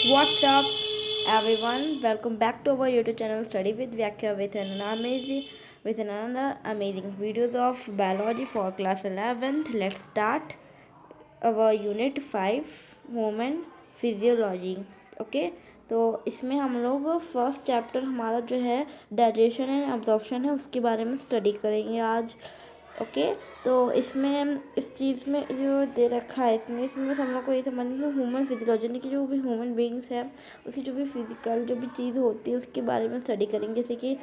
What's up, everyone? Welcome back to our YouTube channel Study with Vyakya with another amazing videos of biology for class 11th. Let's start our unit 5 Human Physiology. Okay तो इसमें हम लोग first chapter हमारा जो है digestion and absorption है उसके बारे में स्टडी करेंगे आज। ओके तो इसमें इस चीज़ में जो दे रखा है इसमें बस हम लोग को ये समझना है ह्यूमन फिजियोलॉजी की जो भी ह्यूमन बींग्स है उसकी जो भी फिजिकल जो भी चीज़ होती है उसके बारे में स्टडी करेंगे। जैसे कि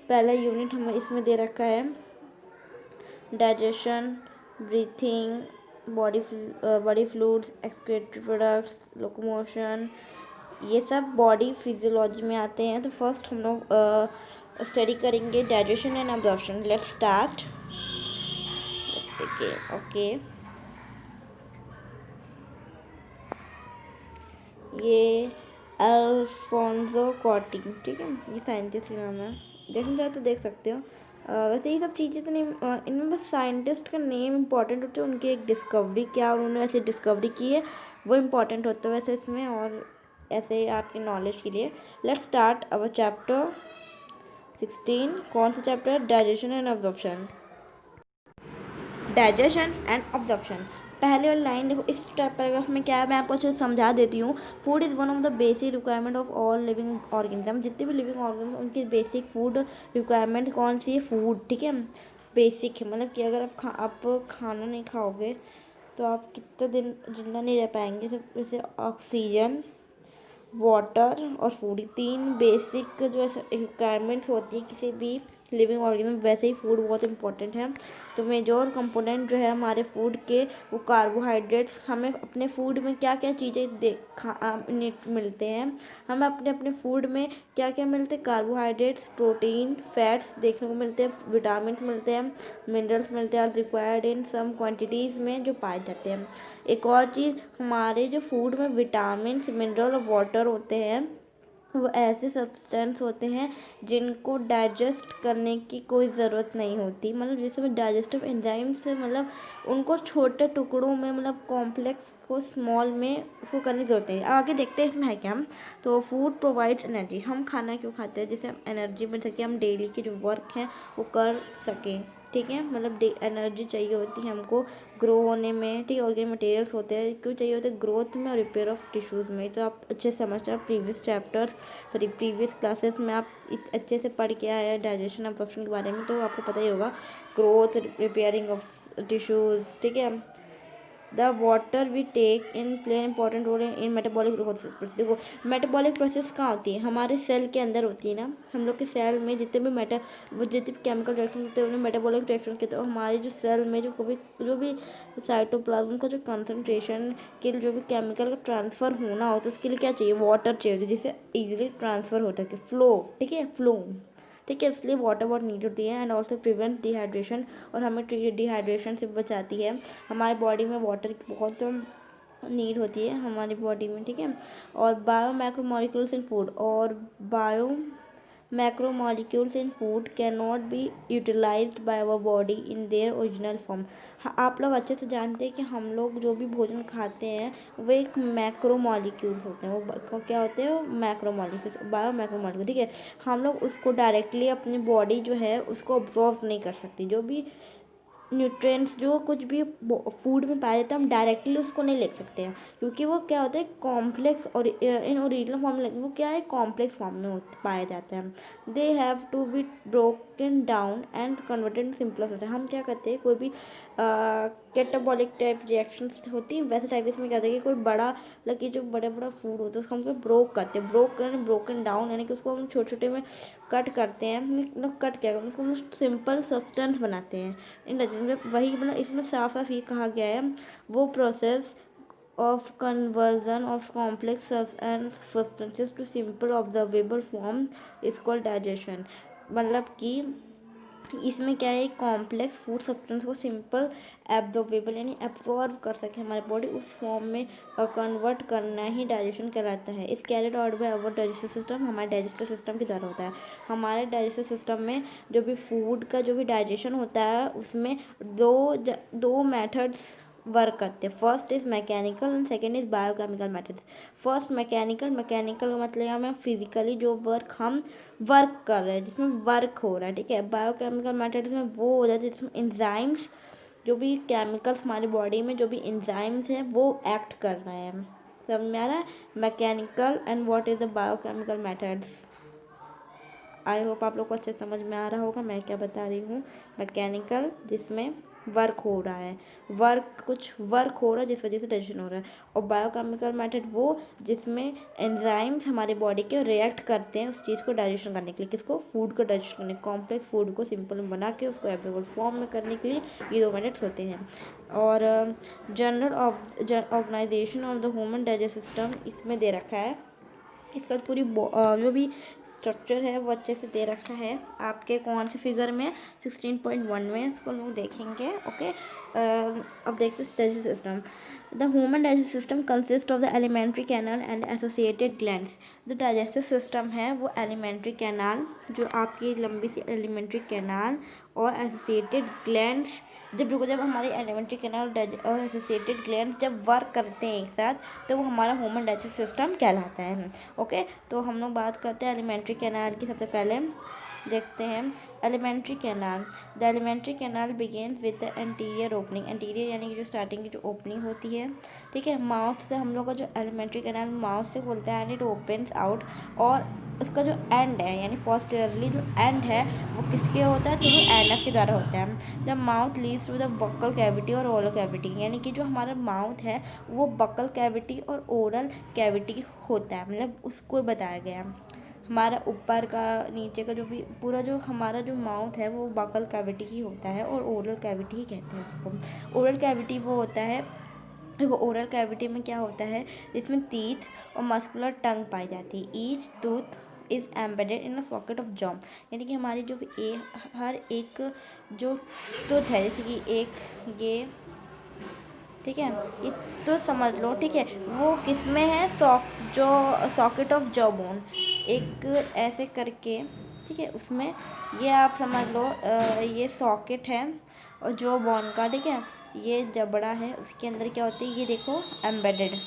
पहला यूनिट हमें इसमें दे रखा है digestion, breathing, body fluids, excretory products, locomotion, ये सब बॉडी फिजियोलॉजी में आते हैं। तो फर्स्ट हम लोग स्टडी करेंगे digestion and absorption. Let's start. Okay ये अल्फोंसो कॉर्टी, ठीक है, ये साइंटिस्ट का नाम है। देखना चाहे तो देख सकते हो। वैसे ये सब चीज़ें तो नहीं, इनमें बस साइंटिस्ट का नेम इम्पॉर्टेंट होता है, उनकी एक डिस्कवरी क्या उन्होंने ऐसे डिस्कवरी की है वो इम्पॉर्टेंट होता है वैसे इसमें, और ऐसे आपकी नॉलेज के लिए। Let's start our chapter 16। कौन सा chapter? Digestion and absorption. Digestion and absorption. पहले वाली लाइन देखो, इस पैराग्राफ में क्या है मैं आपको अच्छे से समझा देती हूँ। Food is one of the basic requirement of all living organism. जितने भी लिविंग ऑर्गेनिज्म उनकी बेसिक फूड रिक्वायरमेंट कौन सी है? फूड, ठीक है, बेसिक है। मतलब कि अगर आप खाना नहीं खाओगे तो आप कितने दिन जिंदा नहीं रह पाएंगे। जैसे ऑक्सीजन, वाटर और फूड, तीन बेसिक जो रिक्वायरमेंट्स होती है किसी भी लिविंग ऑर्गेनिज्म, वैसे ही फूड बहुत इंपॉर्टेंट है। तो मेजर कंपोनेंट जो है हमारे फूड के वो कार्बोहाइड्रेट्स। हमें अपने फूड में क्या क्या चीज़ें मिलते हैं, हमें अपने अपने फूड में क्या क्या मिलते हैं? कार्बोहाइड्रेट्स, प्रोटीन, फैट्स देखने को मिलते हैं, विटामिन मिलते हैं, मिनरल्स मिलते हैं, रिक्वायर्ड इन सम क्वान्टिटीज़ में जो पाए जाते हैं। एक और चीज़, हमारे जो फूड में विटामिन, मिनरल और वाटर होते हैं वो ऐसे सब्सटेंस होते हैं जिनको डाइजेस्ट करने की कोई ज़रूरत नहीं होती। मतलब जैसे में डाइजेस्टिव एंजाइम से मतलब उनको छोटे टुकड़ों में, मतलब कॉम्प्लेक्स को स्मॉल में उसको करने की ज़रूरत है। आगे देखते हैं इसमें है क्या। तो फूड प्रोवाइड्स एनर्जी। हम खाना क्यों खाते हैं? जिससे हम एनर्जी मिल सके, हम डेली के जो वर्क हैं वो कर सकें, ठीक है। मतलब एनर्जी चाहिए होती है हमको ग्रो होने में, ठीक है। ऑर्गेनिक मटेरियल्स होते हैं क्यों चाहिए होते हैं? ग्रोथ में और रिपेयर ऑफ टिश्यूज़ में। तो आप अच्छे से समझते हैं, previous chapters sorry previous classes में आप अच्छे से पढ़ के आए हैं डाइजेशन अब्जॉर्प्शन के बारे में, तो आपको पता ही होगा। ग्रोथ, रिपेयरिंग ऑफ टिश्यूज़, ठीक है। The water we take in play important role in metabolic process. देखो मेटाबॉलिक प्रोसेस कहाँ होती है? हमारे सेल के अंदर होती है ना। हम लोग के सेल में जितने भी केमिकल रिएक्शन होते हैं उन्हें मेटाबॉलिक रिएक्शन कहते हैं। हमारे जो सेल में जो भी साइटोप्लाज्म का जो कंसनट्रेशन के लिए जो भी केमिकल का ट्रांसफ़र होना होता है उसके लिए क्या चाहिए? वाटर चाहिए, जिससे इजीली ट्रांसफ़र होता है, फ्लो, ठीक है, फ्लो, ठीक है। इसलिए वाटर बहुत नीड होती है एंड ऑल्सो प्रिवेंट डिहाइड्रेशन, और हमें डिहाइड्रेशन से बचाती है। हमारे बॉडी में वाटर की बहुत नीड होती है हमारी बॉडी में, ठीक है। और बायो मैक्रोमोलिक्यूल्स इन फूड, और bio macromolecules in food can not be utilised by our body in their original form. आप लोग अच्छे से जानते हैं कि हम लोग जो भी भोजन खाते हैं वो एक मैक्रोमोलिक्यूल्स होते हैं। वो क्या होते हैं? वो मैक्रोमोलिक्यूल्स, बायो मैक्रोमोलिक्यूल, ठीक है। हम लोग उसको डायरेक्टली अपनी बॉडी जो है उसको ऑब्जॉर्व नहीं कर सकती। जो भी न्यूट्रिएंट्स जो कुछ भी फूड में पाया जाता है हम डायरेक्टली उसको नहीं ले सकते हैं, क्योंकि वो क्या होता है कॉम्प्लेक्स, और इन ओरिजिनल फॉर्म वो क्या है कॉम्प्लेक्स फॉर्म में पाए जाते हैं। They have to be broken down and converted in simpler system. हम क्या करते हैं, कोई भी कैटाबॉलिक टाइप रिएक्शंस होती हैं वैसे टाइप इसमें क्या होता है कि कोई बड़ा लगे जो बड़ा बड़ा फूड होता है उसको हम ब्रोक करते हैं। ब्रोकन डाउन यानी कि उसको हम छोटे छोटे में कट करते हैं। मतलब कट क्या करते हैं, उसको हम सिंपल सब्सटेंस बनाते हैं। इन में वही, मतलब इसमें साफ साफ ये कहा गया है वो process of conversion of complex and substances to simple observable form is called digestion. मतलब कि इसमें क्या है, कॉम्प्लेक्स फूड सब्सटेंस को सिंपल एब्जॉर्बेबल यानी एब्जॉर्ब कर सके हमारी बॉडी उस फॉर्म में कन्वर्ट करना ही डाइजेशन कहलाता है। Is carried out by our digestive system, हमारे डाइजेस्टिव सिस्टम की तरह होता है। हमारे डाइजेस्टिव सिस्टम में जो भी फूड का जो भी डाइजेशन होता है उसमें दो मेथड्स वर्क करते हैं। First is mechanical and second is biochemical methods. First mechanical का मतलब हमें फिजिकली जो वर्क हम वर्क कर रहे हैं, जिसमें वर्क हो रहा है, ठीक है। बायोकेमिकल मेथड्स में वो हो जाता है जिसमें इंजाइम्स, जो भी केमिकल्स हमारी बॉडी में जो भी इंजाइम्स हैं वो एक्ट कर रहे हैं। समझ में आ रहा है? Mechanical and what is the biochemical methods. I hope आप लोग को अच्छे समझ में आ रहा होगा मैं क्या बता रही हूँ। मैकेनिकल जिसमें वर्क हो रहा है, कुछ वर्क हो रहा है जिस वजह से डाइजेशन हो रहा है। और बायोकेमिकल मेथड वो जिसमें एंजाइम्स हमारे बॉडी के रिएक्ट करते हैं उस चीज़ को डाइजेशन करने के लिए। किसको? फूड को डाइजेशन करने, कॉम्प्लेक्स फूड को सिंपल में बना के उसको एवेलेबल फॉर्म में करने के लिए ये 2 मेथड्स होते हैं। और general organisation of the human digestive system इसमें दे रखा है। इसका पूरी जो भी स्ट्रक्चर है वो अच्छे से दे रखा है आपके कौन से फिगर में, 16.1 में। इसको लोग देखेंगे। ओके, अब देखते हैं digestive system. The human digestive system consist of the alimentary canal and associated glands. जो डाइजेस्टिव सिस्टम है वो एलिमेंट्री कैनाल, जो आपकी लंबी सी एलिमेंट्री कैनाल और एसोसिएटेड ग्लैंड्स, जब हमारे एलिमेंट्री कैनाल और एसोसिएटेड ग्लैंड जब वर्क करते हैं एक साथ, तो वो हमारा ह्यूमन डाइजेस्टिव सिस्टम कहलाता है। ओके, तो हम लोग बात करते हैं एलिमेंट्री कैनाल की। सबसे पहले देखते हैं alimentary canal. The alimentary canal begins with the anterior opening. Anterior यानी कि जो स्टार्टिंग की जो ओपनिंग होती है, ठीक है। माउथ से हम लोग का जो एलिमेंट्री कैनाल माउथ से खोलता है एंड इट ओपन्स आउट, और उसका जो एंड है यानी पोस्टीरियरली जो एंड है वो किसके होता है? थ्रू एनस के द्वारा होता है। The mouth leads to the buccal cavity और ओरल कैविटी, यानी कि जो हमारा माउथ है वो बक्कल कैविटी और ओरल कैविटी होता है, मतलब उसको बताया गया। हमारा ऊपर का नीचे का जो भी पूरा जो हमारा जो माउथ है वो बकल कैविटी ही होता है और ओरल कैविटी ही कहते हैं उसको। ओरल कैविटी वो होता है, देखो ओरल कैविटी में क्या होता है, इसमें टीथ और मस्कुलर टंग पाई जाती है। Each tooth is embedded in a socket of jaw, यानी कि हमारी जो भी हर एक जो टूथ है, जैसे कि एक ये, ठीक है, ये तो समझ लो, ठीक है। वो किस में है? जो सॉकेट ऑफ जॉ बोन, एक ऐसे करके, ठीक है, उसमें ये आप समझ लो ये सॉकेट है और जॉ बोन का, ठीक है, ये जबड़ा है, उसके अंदर क्या होती है ये देखो एम्बेडेड,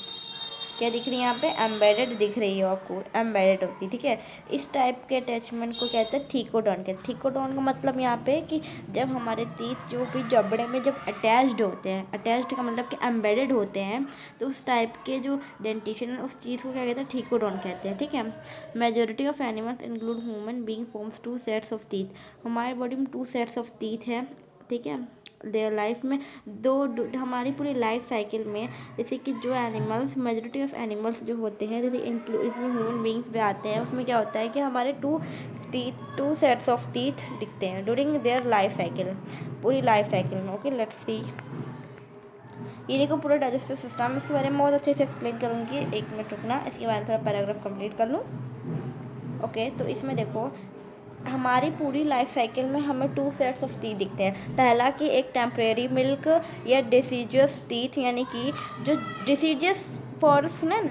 क्या दिख रही है यहाँ पे? एम्बेडेड दिख रही है आपको, एम्बेडेड होती है, ठीक है। इस टाइप के अटैचमेंट को कहते हैं ठीकोडॉन कहते हैं। ठीकोडॉन का मतलब यहाँ पे कि जब हमारे टीथ जो भी जबड़े में जब अटैच्ड होते हैं, अटैच्ड का मतलब कि एम्बेडेड होते हैं, तो उस टाइप के जो डेंटिशन है उस चीज़ को क्या कहते हैं? ठीकोडॉन कहते हैं, ठीक है। Majority of animals include human being forms 2 sets of teeth. हमारी बॉडी में 2 सेट्स ऑफ टीथ हैं, ठीक है। देयर लाइफ में हमारी पूरी लाइफ साइकिल में, जैसे कि जो एनिमल्स, मेजोरिटी ऑफ एनिमल्स जो होते हैं, जैसे इसमें ह्यूमन बींग्स भी आते हैं, उसमें क्या होता है कि हमारे 2 सेट्स ऑफ टीथ दिखते हैं ड्यूरिंग देयर लाइफ साइकिल, पूरी लाइफ साइकिल में। Okay, let's see. ये देखो पूरा डाइजेस्टिव सिस्टम, इसके बारे में बहुत अच्छे से एक्सप्लेन करूँगी। 1 मिनट रुकना, इसके बारे में थोड़ा पैराग्राफ कंप्लीट कर लूँ। ओके, तो इसमें देखो हमारी पूरी लाइफ साइकिल में हमें 2 सेट्स ऑफ टीथ दिखते हैं। पहला कि एक टेम्परेरी मिल्क या डिसीजियस टीथ, यानी कि जो डिसीजियस फॉरेस्ट ना,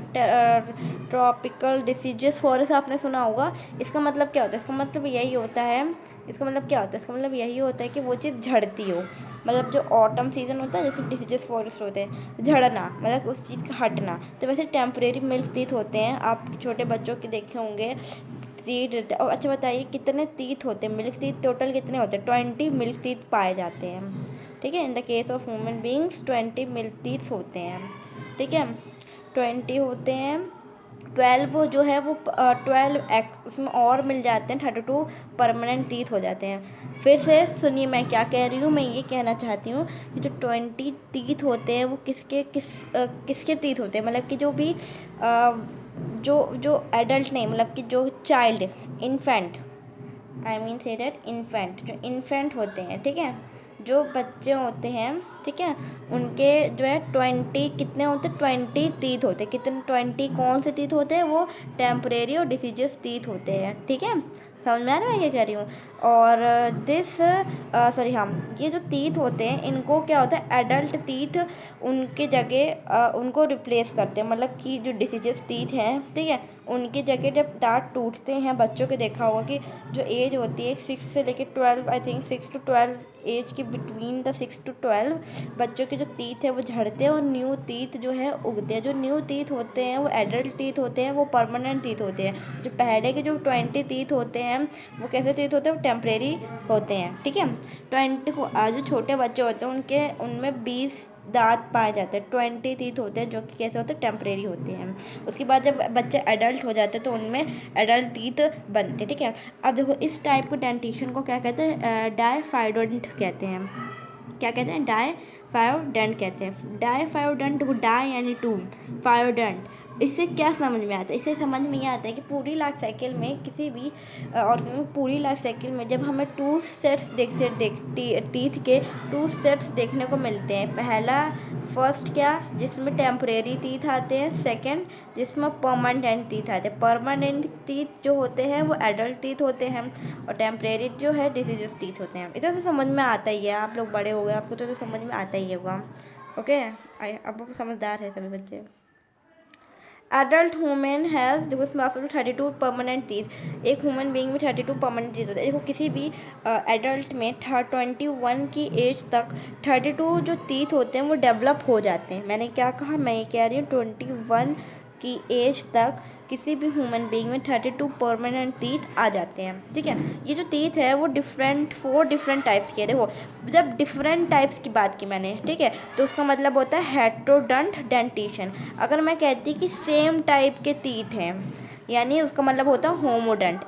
ट्रॉपिकल डिसीजियस फॉरेस्ट आपने सुना होगा। इसका मतलब क्या होता है? इसका मतलब यही होता है, इसका मतलब क्या होता है? इसका मतलब यही होता है कि वो चीज़ झड़ती हो, मतलब जो ऑटम सीजन होता है जैसे डिसीजियस फॉरेस्ट होते हैं, झड़ना मतलब उस चीज़ का हटना। तो वैसे टेम्परेरी मिल्क टीथ होते हैं, आप छोटे बच्चों के देखे होंगे टीथ रहते हैं। और अच्छा बताइए कितने टीथ होते हैं? मिल्क टीथ टोटल कितने होते हैं? 20 मिल्क टीथ पाए जाते हैं, ठीक है। In the case of human beings 20 milk teeth होते हैं, ठीक है, 20 होते हैं। 12 जो है वो 12 उसमें और मिल जाते हैं, 32 परमानेंट टीथ हो जाते हैं। फिर से सुनिए मैं क्या कह रही हूँ, मैं ये कहना चाहती हूँ कि जो 20 टीथ होते हैं वो किसके टीथ होते हैं, मतलब कि जो भी जो एडल्ट नहीं, मतलब कि जो child, infant, I mean say that infant, जो इन्फेंट होते हैं, ठीक है, जो बच्चे होते हैं, ठीक है, उनके जो है 20 कितने होते हैं? 20 टीथ होते हैं। कितने? 20 कौन से टीथ होते हैं? वो टेम्परेरी और डिसीजियस टीथ होते हैं, ठीक है। समझ में आ रहा है मैं क्या कह रही हूँ? और सॉरी हाँ, ये जो टीथ होते हैं इनको क्या होता है? एडल्ट टीथ उनके जगह उनको रिप्लेस करते हैं, मतलब कि जो डिसीजियस टीथ हैं, ठीक है, उनकी जगह जब दाँत टूटते हैं बच्चों के, देखा होगा कि जो एज होती है 6 से लेके 12, आई थिंक 6 to 12 एज के बिटवीन द 6 to 12 बच्चों के जो टीथ है वो झड़ते हैं और न्यू टीथ जो है उगते हैं। जो न्यू टीथ होते हैं वो एडल्ट टीथ होते हैं, वो परमानेंट टीथ होते हैं। जो पहले के जो 20 टीथ होते हैं वो कैसे टीथ होते हैं, वो टेम्परेरी होते हैं, ठीक है। 20 को जो छोटे बच्चे होते हैं उनके उनमें 20 दांत पाए जाते हैं, 20 टीथ होते हैं, जो कि कैसे होते हैं, टेम्परेरी होते हैं। उसके बाद जब बच्चे एडल्ट हो जाते हैं तो उनमें एडल्ट टीथ बनते हैं, ठीक है। अब देखो इस टाइप के डेंटिशन को क्या कहते हैं, डायफाइडोडेंट कहते हैं। क्या कहते हैं, डायफाइडोडेंट कहते हैं। डायफाइडोडेंट को डाई यानी टू, फाइडोडेंट, इससे क्या समझ में आता है, इससे समझ में ये आता है कि पूरी लाइफ साइकिल में किसी भी ऑर्गेनिज्म पूरी लाइफ साइकिल में जब हमें टू सेट्स टीथ के 2 सेट्स देखने को मिलते हैं। पहला फर्स्ट क्या, जिसमें टेम्परेरी टीथ आते हैं, सेकंड जिसमें परमानेंट टीथ आते हैं। परमानेंट टीथ जो होते हैं वो एडल्ट टीथ होते हैं और टेम्परेरी जो है डिसीजस टीथ होते हैं। इधर से समझ में आता ही है, आप लोग बड़े हो गए, आपको तो समझ में आता ही होगा। ओके, अब समझदार है सभी बच्चे। एडल्ट ह्यूमन हैज़, देखो इसमें आपको 32 परमानेंट टीथ, एक ह्यूमन बीइंग में 32 परमानेंट टीथ होते हैं। देखो किसी भी एडल्ट में 21 की एज तक 32 जो टीथ होते हैं वो डेवलप हो जाते हैं। मैंने क्या कहा, मैं ये कह रही हूँ 21 की एज तक किसी भी ह्यूमन बीइंग में 32 परमानेंट टीथ आ जाते हैं, ठीक है। ये जो टीथ है वो 4 डिफरेंट टाइप्स के। देखो जब डिफरेंट टाइप्स की बात की मैंने, ठीक है, तो उसका मतलब होता है हेटेरोडोंट डेंटिशन। अगर मैं कहती कि सेम टाइप के टीथ हैं यानी उसका मतलब होता है होमोडंट,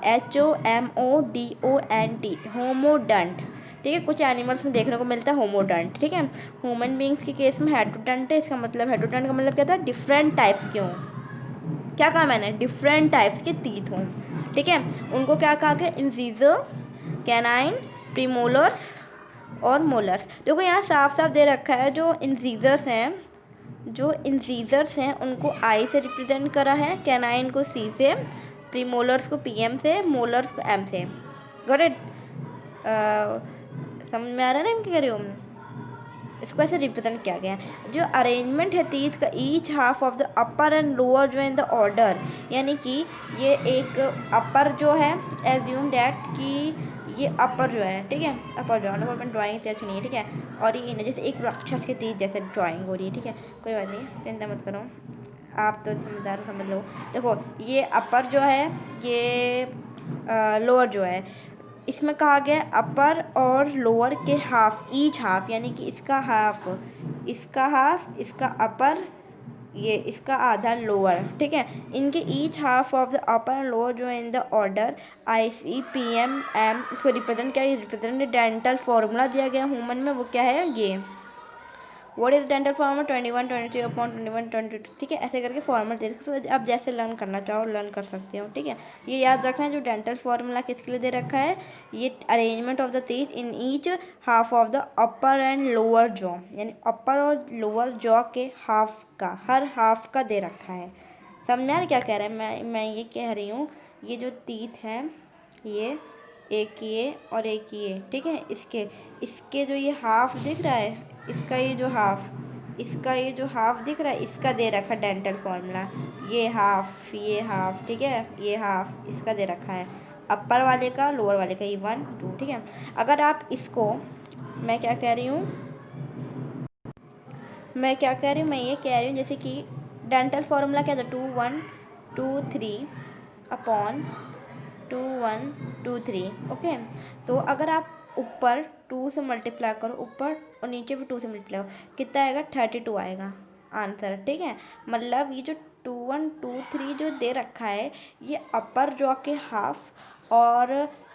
HOMODONT, होमोडंट, ठीक है। कुछ एनिमल्स में देखने को मिलता है होमोडंट, ठीक है। ह्यूमन बींग्स के केस में हेटेरोडोंट है। इसका मतलब हेटेरोडोंट का मतलब क्या था, डिफरेंट टाइप्स के हों। क्या कहा मैंने, डिफरेंट टाइप्स के टीथ हों, ठीक है। उनको क्या कहा गया, इंसीजर, कैनाइन, प्रीमोलर्स और मोलर्स। देखो यहाँ साफ साफ दे रखा है जो इंसीजर्स हैं उनको आई से रिप्रेजेंट करा है, कैनाइन को सी से, प्रीमोलर्स को PM से, मोलर्स को M से। गॉट इट, समझ में आ रहा है ना मैं कह रही हूँ। इसको ऐसे रिप्रेजेंट किया गया है। जो अरेंजमेंट है टीथ का, each half of the upper and lower जो इन द ऑर्डर, यानी कि ये एक अपर जो है, एज्यूम डैट कि ये अपर जो है, ठीक है, अपर जो है, मैं ड्राइंग इतनी अच्छी नहीं है, ठीक है। और ये जैसे एक राक्षस के तीर जैसे ड्राइंग हो रही है, ठीक है, कोई बात नहीं, चिंता मत करो, आप तो समझदार हो, समझ लो। देखो ये अपर जो है, ये लोअर जो है, इसमें कहा गया अपर और लोअर के हाफ, ईच हाफ, यानी कि इसका हाफ, इसका अपर, ये इसका आधा लोअर, ठीक है। इनके each half of the upper and lower जो है इन द ऑर्डर ICPMM, इसको रिप्रेजेंट क्या है, रिप्रेजेंट डेंटल फॉर्मूला दिया गया ह्यूमन में, वो क्या है, ये what is dental formula 21 23 upon 21 22, ठीक है। ऐसे करके फॉर्मूला दे रखा है, आप जैसे लर्न करना चाहो लर्न कर सकते हो, ठीक है। ये याद रखना है जो डेंटल फॉर्मूला किसके लिए दे रखा है, ये arrangement of the teeth in each half of the upper and lower jaw, यानी अपर और लोअर जॉ के हाफ का, हर हाफ का दे रखा है। समझा क्या कह रहे हैं, मैं ये कह रही हूँ, ये जो टीथ हैं, ये एक ये और एक ये, ठीक है, इसके जो ये हाफ दिख रहा है, इसका ये जो हाफ दिख रहा है, इसका दे रखा डेंटल फॉर्मूला, ये हाफ, ठीक है, ये हाफ इसका दे रखा है, अपर वाले का, लोअर वाले का, ये 1 2, ठीक है। अगर आप इसको, मैं क्या कह रही हूँ, मैं ये कह रही हूँ जैसे कि डेंटल फॉर्मूला क्या था, 2 1 2 3 अपॉन 2 1 2 3, ओके। तो अगर आप ऊपर 2 से मल्टीप्लाई करो, ऊपर और नीचे भी 2 से मल्टीप्लाई करो, कितना आएगा, 32 आएगा आंसर, ठीक है। मतलब ये जो 2 1 2 3 जो दे रखा है, ये अपर जॉ के हाफ, और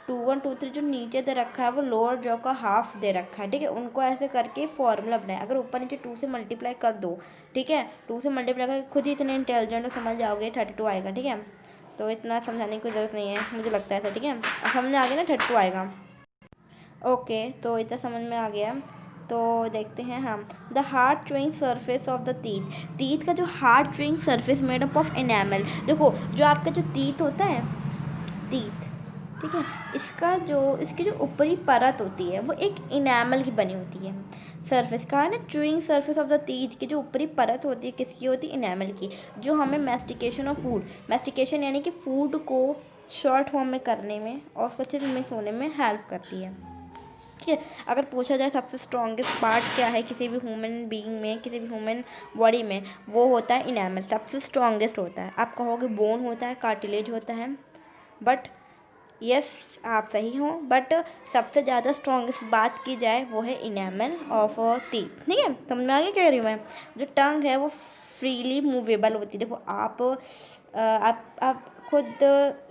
2 1 2 3 जो नीचे दे रखा है वो लोअर जॉ का हाफ दे रखा है, ठीक है। उनको ऐसे करके फॉर्मूला बनाए, अगर ऊपर नीचे 2 से मल्टीप्लाई कर दो, ठीक है, 2 से मल्टीप्लाई कर, खुद ही इतने इंटेलिजेंट हो, समझ जाओगे 32 आएगा, ठीक है। तो इतना समझाने की कोई ज़रूरत नहीं है, मुझे लगता है ऐसा, ठीक है। समझ में आ गया ना, 32 आएगा, ओके। तो इतना समझ में आ गया, तो देखते हैं हम, the hard chewing surface of the teeth का जो hard chewing surface made up of enamel. देखो जो आपका जो टीथ होता है, टीथ, ठीक है, इसकी जो ऊपरी परत होती है वो एक इनामल की बनी होती है। सरफेस कहा है ना, chewing surface of the teeth की जो ऊपरी परत होती है किसकी होती है, इनेमल की, जो हमें मैस्टिकेशन ऑफ फूड, मैस्टिकेशन यानी कि फूड को शॉर्ट फॉर्म में करने में और उसको अच्छे से मिक्स होने में हेल्प करती है। ठीक है, अगर पूछा जाए सबसे स्ट्रॉन्गेस्ट पार्ट क्या है किसी भी ह्यूमन बीइंग में, किसी भी ह्यूमन बॉडी में, वो होता है इनेमल, सबसे स्ट्रॉन्गेस्ट होता है। आप कहोगे बोन होता है, कार्टिलेज होता है, बट यस आप सही हो, बट सबसे ज़्यादा स्ट्रॉन्गेस्ट बात की जाए वो है इनेमल ऑफ टीथ। ठीक है, समझ में आगे कह रही हूँ मैं। जो टंग है वो फ्रीली मूवेबल होती है। देखो आप खुद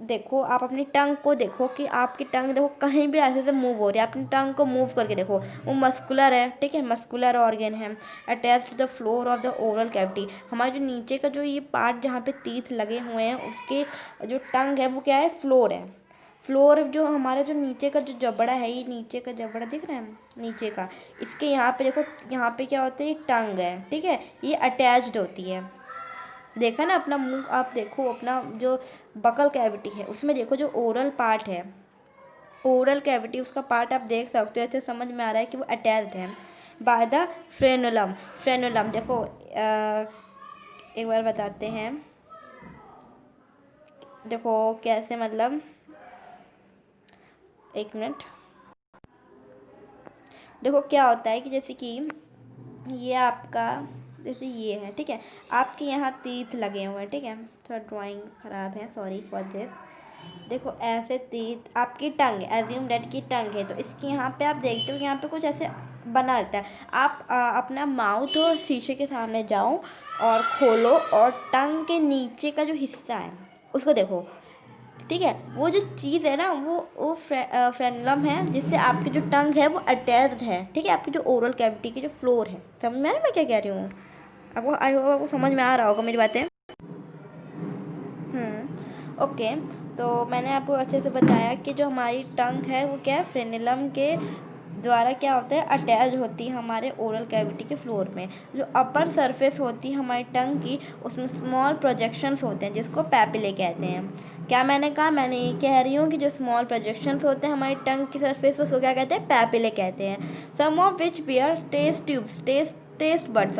देखो, आप अपनी टंग को देखो कि आपकी टंग देखो कहीं भी ऐसे से मूव हो रही है, अपनी टंग को मूव करके देखो, वो मस्कुलर है। ठीक है, मस्कुलर ऑर्गन है attach to the floor of the oral cavity. हमारे जो नीचे का जो ये पार्ट जहाँ पे टीथ लगे हुए हैं उसके जो टंग है वो क्या है, फ्लोर है। फ्लोर जो हमारा जो नीचे का जो जबड़ा है, ये नीचे का जबड़ा दिख रहा है नीचे का, इसके यहाँ पे देखो, यहाँ पे क्या होता है, ये टंग है। ठीक है, ये अटैच्ड होती है। देखा ना अपना मुंह, आप देखो अपना जो बकल कैविटी है उसमें देखो जो ओरल पार्ट है, ओरल कैविटी उसका पार्ट आप देख सकते हो, अच्छे समझ में आ रहा है कि वो अटैच्ड है बाय द फ्रेनुलम। फ्रेनुलम देखो एक बार बताते हैं, देखो कैसे, मतलब एक मिनट। देखो क्या होता है कि जैसे कि ये आपका, जैसे ये है, ठीक है, आपके यहाँ तीत लगे हुए हैं। ठीक है, थोड़ा ड्राइंग ख़राब है, सॉरी फॉर दिस। देखो ऐसे तीत, आपकी टंग, एज्यूम डेट की टंग है, तो इसके यहाँ पे आप देखते हो यहाँ पे कुछ ऐसे बना रहता है। आप अपना माउथ शीशे के सामने जाओ और खोलो और टंग के नीचे का जो हिस्सा है उसको देखो। ठीक है, वो जो चीज़ है ना वो फ्रेनुलम है जिससे आपकी जो टंग है वो अटैच्ड है। ठीक है, आपकी जो ओरल कैविटी की जो फ्लोर है, समझ में आ रहा है मैं क्या कह रही हूँ आपको, आई होप आपको समझ में आ रहा होगा मेरी बातें। ओके, तो मैंने आपको अच्छे से बताया कि जो हमारी टंग है वो क्या है, फ्रेनुलम के द्वारा क्या होता है, अटैच होती है हमारे ओरल कैविटी के फ्लोर में। जो अपर सरफेस होती है हमारी टंग की, उसमें स्मॉल प्रोजेक्शंस होते हैं जिसको पैपिले कहते हैं। क्या मैंने कहा, मैंने ये कह रही हूँ कि जो स्मॉल प्रोजेक्शंस होते हैं हमारी टंग की सरफेस, उसको क्या कहते हैं, पैपिले कहते हैं। Some of which bear taste tubes, taste buds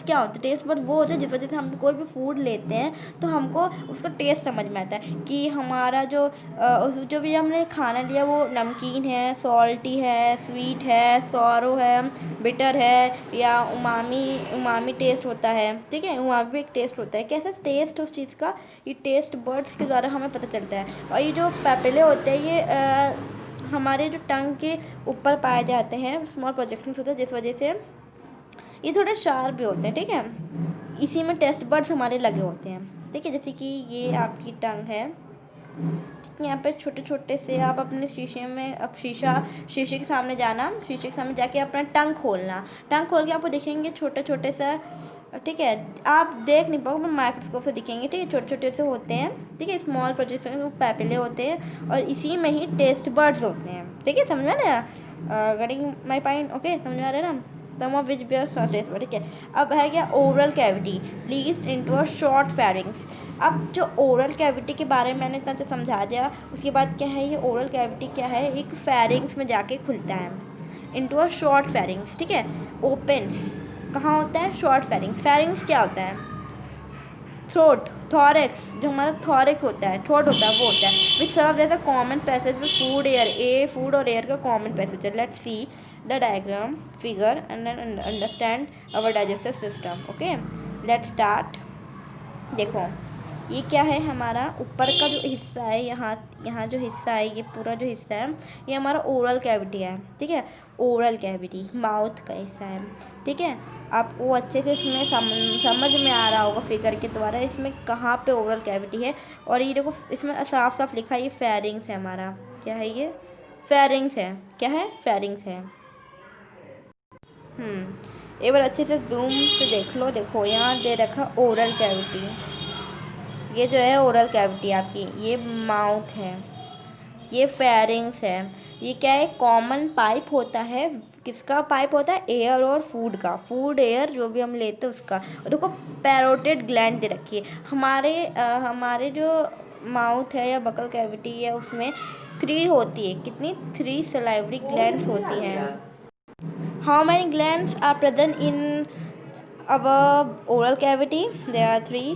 क्या होते हैं, टेस्ट बर्ड वो होते हैं जिस वजह से हम कोई भी फूड लेते हैं तो हमको उसका टेस्ट समझ में आता है कि हमारा जो भी हमने खाना लिया वो नमकीन है, सॉल्टी है, स्वीट है, सॉरो है, बिटर है, या उमामी टेस्ट होता है। ठीक है, उमामी भी एक टेस्ट होता है। कैसा टेस्ट उस चीज़ का, ये टेस्ट बर्ड्स के द्वारा हमें पता चलता है। और ये जो पैपिले होते हैं ये हमारे जो टंग के ऊपर पाए जाते हैं, स्मॉल प्रोजेक्शंस होते हैं जिस वजह से ये थोड़े शार्प भी होते हैं। ठीक है, इसी में टेस्ट बर्ड्स हमारे लगे होते हैं। ठीक है, जैसे कि ये आपकी टंग है, यहाँ पे छोटे छोटे से आप अपने शीशे में, अब शीशे के सामने जाना, शीशे के सामने जाके अपना टंग खोलना, टंग खोल के आपको दिखेंगे छोटे छोटे सा, ठीक है, आप देख नहीं पाओगे पर माइक्रोस्कोप से दिखेंगे। ठीक है, छोटे छोटे से होते हैं। ठीक है, स्मॉल प्रोजेक्शन, वो पैपिले होते हैं और इसी में ही टेस्ट बर्ड्स होते हैं। ठीक है, समझ में आ रहा है, गेटिंग माई पॉइंट, ओके, समझ में आ रहा है ना। Some of which bear taste bud. ठीक है, अब है क्या, oral cavity leads into a short pharynx. अब जो ओरल कैविटी के बारे में मैंने इतना तो समझा दिया, उसके बाद क्या है, ये ओरल कैविटी क्या है, एक फेरिंग्स में जाके खुलता है, इनटू अ शॉर्ट फेरिंग्स। ठीक है, ओपन्स कहाँ होता है, शॉर्ट फेरिंग्स। फेरिंग्स क्या होता है, थ्रोट, थॉरेक्स, जो हमारा थॉरेक्स होता है, थ्रोट होता है, वो होता है which serve as a common passage with food air. Food और एयर का कॉमन पैसेज है। Let's see the diagram figure and understand our digestive system. Okay, let's start. देखो ये क्या है, हमारा ऊपर का जो हिस्सा है, यहाँ यहाँ जो हिस्सा है, ये पूरा जो हिस्सा है ये हमारा ओरल कैविटी है। ठीक है, ओरल कैविटी माउथ का हिस्सा है। ठीक है, आपको अच्छे से इसमें समझ में आ रहा होगा फिगर के द्वारा इसमें कहाँ पे ओरल कैविटी है। और ये देखो इसमें साफ साफ लिखा है, ये फेरिंग्स है हमारा। क्या है ये, फेरिंग्स है। क्या है, फेरिंग्स है। एक बार अच्छे से जूम से देख लो, देखो यहाँ दे रखा ओरल कैविटी, ये जो है ओरल कैविटी आपकी, ये माउथ है, ये फेरिंग्स है। ये क्या है, कॉमन पाइप होता है, किसका पाइप होता है, एयर और फूड का, फूड एयर जो भी हम लेते हैं उसका। और देखो पैरोटिड ग्लैंड दे रखी है हमारे जो माउथ है या बकल कैविटी है उसमें 3 होती है, कितनी, 3 सलाइवरी ग्लैंड्स होती हैं। How many glands are present in our oral cavity? There are 3